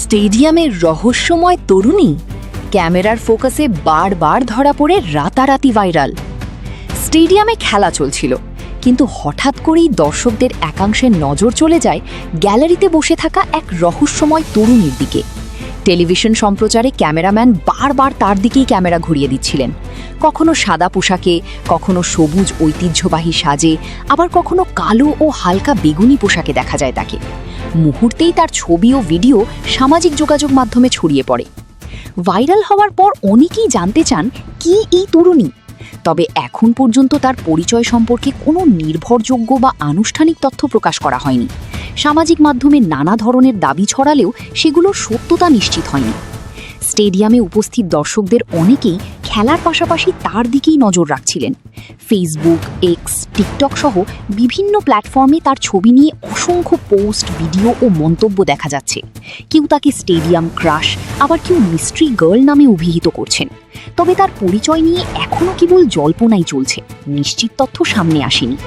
স্টেডিয়ামের রহস্যময় তরুণী ক্যামেরার ফোকাসে বারবার ধরা পড়ে রাতারাতি ভাইরাল। স্টেডিয়ামে খেলা চলছিল, কিন্তু হঠাৎ করেই দর্শকদের একাংশের নজর চলে যায় গ্যালারিতে বসে থাকা এক রহস্যময় তরুণীর দিকে। টেলিভিশন সম্প্রচারে ক্যামেরাম্যান বারবার তার দিকেই ক্যামেরা ঘুরিয়ে দিচ্ছিলেন, কখনো সাদা পোশাকে, কখনো সবুজ ঐতিহ্যবাহী সাজে, আবার কখনো কালো ও হালকা বেগুনি পোশাকে দেখা যায় তাকে। মুহূর্তেই তার ছবি ও ভিডিও সামাজিক যোগাযোগ মাধ্যমে ছড়িয়ে পড়ে। ভাইরাল হওয়ার পর অনেকেই জানতে চান কি এই তরুণী, তবে এখন পর্যন্ত তার পরিচয় সম্পর্কে কোনো নির্ভরযোগ্য বা আনুষ্ঠানিক তথ্য প্রকাশ করা হয়নি। সামাজিক মাধ্যমে নানা ধরনের দাবি ছড়ালেও সেগুলোর সত্যতা নিশ্চিত হয়নি। স্টেডিয়ামে উপস্থিত দর্শকদের অনেকেই খেলার পাশাপাশি তার দিকেই নজর রাখছিলেন। ফেসবুক, এক্স, টিকটক সহ বিভিন্ন প্ল্যাটফর্মে তার ছবি নিয়ে অসংখ্য পোস্ট, ভিডিও ও মন্তব্য দেখা যাচ্ছে। কেউ তাকে স্টেডিয়াম ক্রাশ, আবার কেউ মিস্ট্রি গার্ল নামে অভিহিত করছেন। তবে তার পরিচয় নিয়ে এখনও কেবল জল্পনাই চলছে, নিশ্চিত তথ্য সামনে আসেনি।